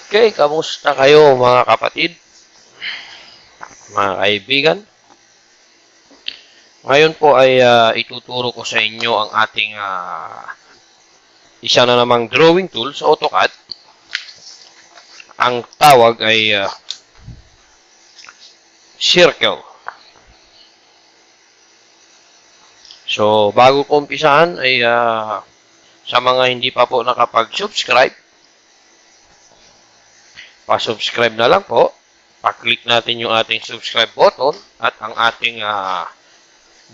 Okay, kamusta kayo mga kapatid, mga kaibigan? Ngayon po ay ituturo ko sa inyo ang ating isa na namang drawing tool sa AutoCAD. Ang tawag ay circle. So, bago ko umpisahan ay sa mga hindi pa po nakapag-subscribe, pa-subscribe na lang po. Pa-click natin yung ating subscribe button at ang ating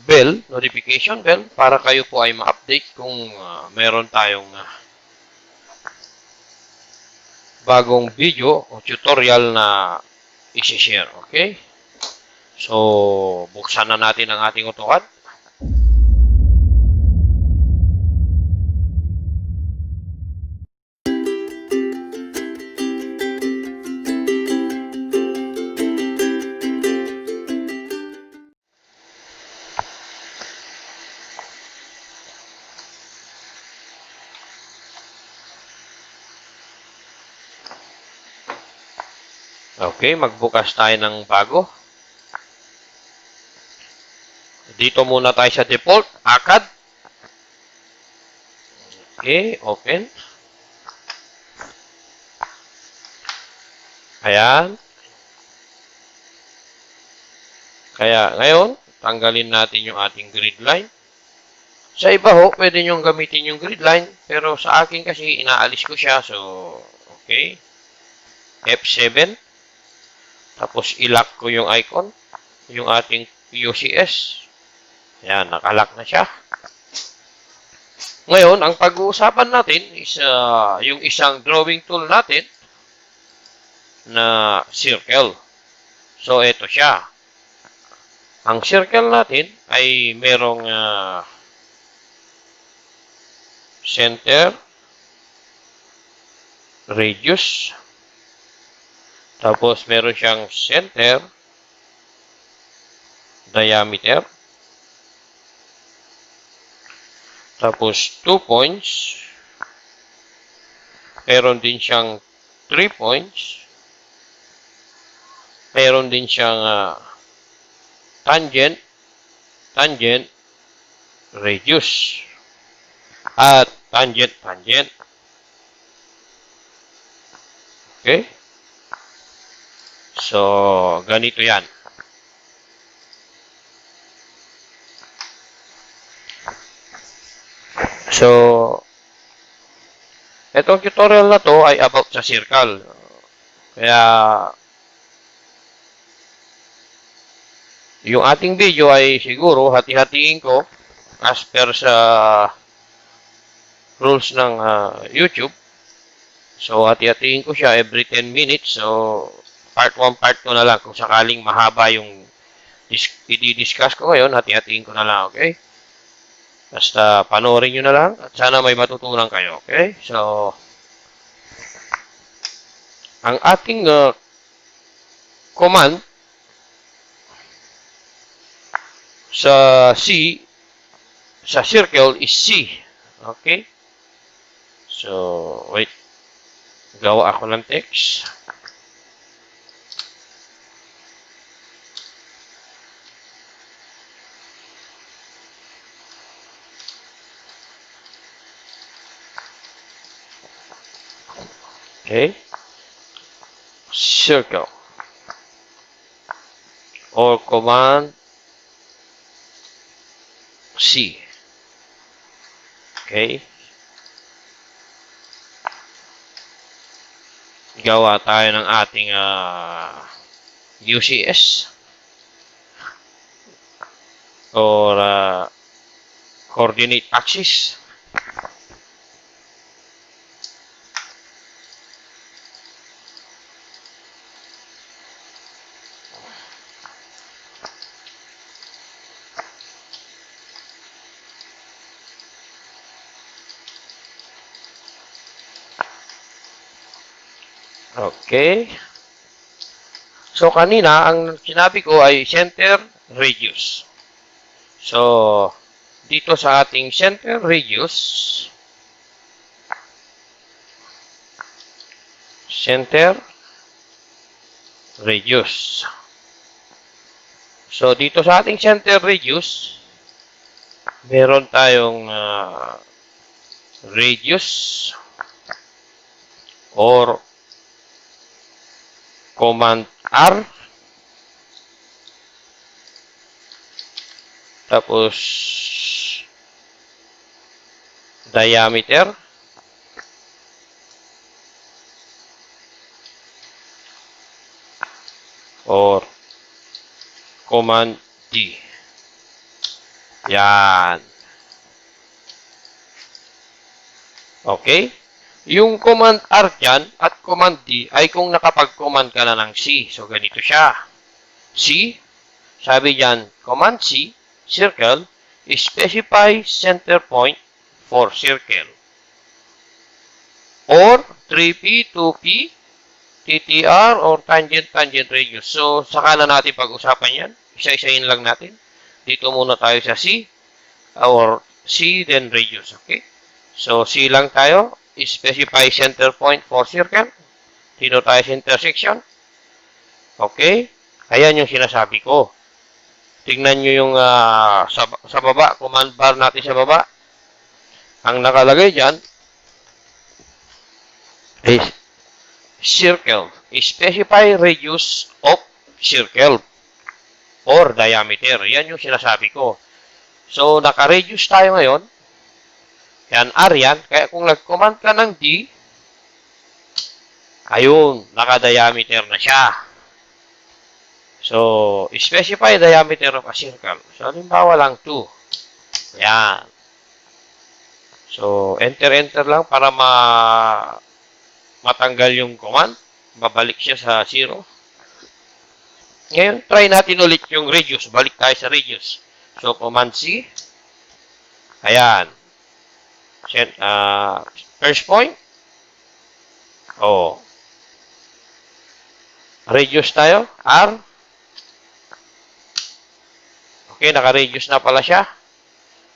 bell, notification bell, para kayo po ay ma-update kung meron tayong bagong video o tutorial na isi-share. Okay? So, buksan na natin ang ating AutoCAD. Okay, magbukas tayo ng bago. Dito muna tayo sa default, ACAD. Okay, open. Ayan. Kaya ngayon, tanggalin natin yung ating grid line. Sa iba ho, pwede nyo gamitin yung grid line, pero sa akin kasi inaalis ko siya. So, okay. F7. Tapos i-lock ko yung icon, yung ating UCS. Ayan, nakalock na siya. Ngayon, ang pag-uusapan natin is yung isang drawing tool natin na circle. So, ito siya. Ang circle natin ay merong center, radius, tapos meron siyang center, diameter, tapos 2 points, meron din siyang 3 points, meron din siyang tangent, radius, at tangent. Okay? So, ganito yan. So, itong tutorial na to ay about sa circle. Kaya, yung ating video ay siguro hati-hatiin ko as per sa rules ng YouTube. So, hati-hatiin ko siya every 10 minutes. So, part 1, part 2 na lang. Kung sakaling mahaba yung i-discuss ko ngayon, hati-hatiin ko na lang, okay? Basta panoorin nyo na lang at sana may matutunan kayo, okay? So, ang ating command sa sa circle is C, okay? So, wait. Gawa ako ng text. Okay? Circle. Or command C. Okay? Gawa tayo ng ating UCS or coordinate axis. Okay. So, kanina, ang sinabi ko ay center, radius. So, dito sa ating center, radius, center, radius. So, dito sa ating center radius, meron tayong radius or command R. Tapos, diameter. Or command D. Yan. Okay? Yung command R dyan at command D ay kung nakapag-command ka na ng C. So, ganito siya. C, sabi dyan, command C, circle, specify center point for circle. Or 3P, 2P, TTR, or tangent radius. So, saka na natin pag-usapan yan. Isa-isayin lang natin. Dito muna tayo sa C, or C, then radius. Okay? So, C lang tayo. Specify center point for circle. Dito tayo sa intersection. Okay? Ayan yung sinasabi ko. Tingnan nyo yung sa baba, command bar natin sa baba. Ang nakalagay dyan is circle. Specify radius of circle or diameter. Yan yung sinasabi ko. So, naka-radius tayo ngayon. Yan, R yan. Kaya kung nag-command ka ng D, ayun, naka-diameter na siya. So, specify diameter of a circle. So, halimbawa lang 2. Yan. So, enter lang para matanggal yung command. Babalik siya sa 0. Ngayon, try natin ulit yung radius. Balik tayo sa radius. So, command C. Ayan. First point. Oh. Radius tayo. R. Okay, naka-radius na pala siya.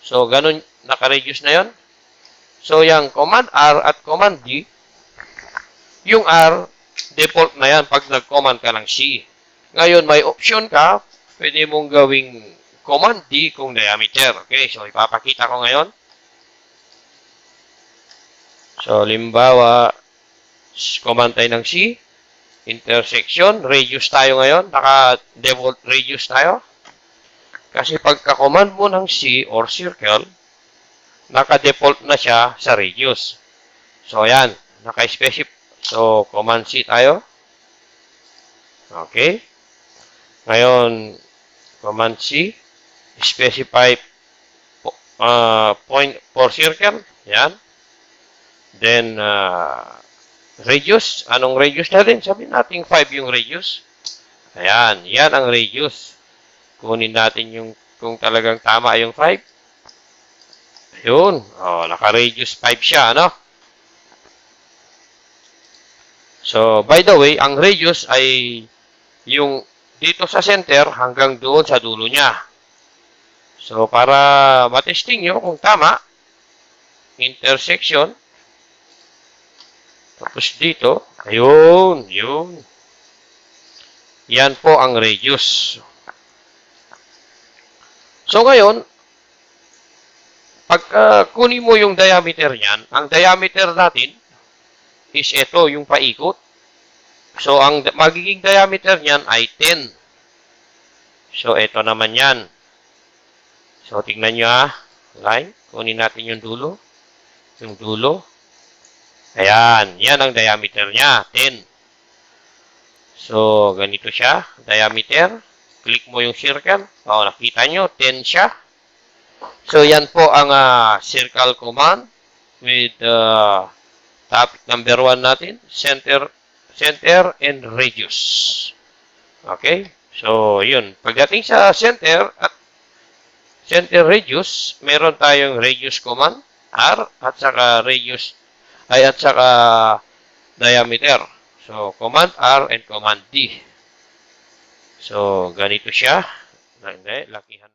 So, ganun, naka-radius na yon. So, yung command R at command D, yung R, default na yan pag nag-command ka ng C. Ngayon, may option ka, pwede mong gawing command D kung diameter. Okay, so ipapakita ko ngayon. So, limbawa, command tayo ng C, intersection, radius tayo ngayon, naka-default radius tayo. Kasi pagka-command mo ng C or circle, naka-default na siya sa radius. So, ayan, naka-specify. So, command C tayo. Okay. Ngayon, command C, specify point for circle. Ayan. Then, radius. Anong radius natin? Sabihin natin 5 yung radius. Ayan. Yan ang radius. Kunin natin yung kung talagang tama yung 5. Ayun. Oh, naka-radius 5 siya, ano? So, by the way, ang radius ay yung dito sa center hanggang doon sa dulo niya. So, para matesting nyo kung tama, intersection, tapos dito, ayun, yun. Yan po ang radius. So, ngayon, pagka kunin mo yung diameter niyan, ang diameter natin is ito, yung paikot. So, ang magiging diameter niyan ay 10. So, ito naman yan. So, tingnan nyo line. Kunin natin yung dulo. Yung dulo. Ayan. Yan ang diameter niya. 10. So, ganito siya. Diameter. Click mo yung circle. O, nakita nyo. 10 siya. So, yan po ang circle command with topic number 1 natin. Center and radius. Okay? So, yun. Pagdating sa center at center radius, meron tayong radius command, R, at saka radius, at saka diameter. So, command R and command D. So, ganito siya. Hindi, lakihan.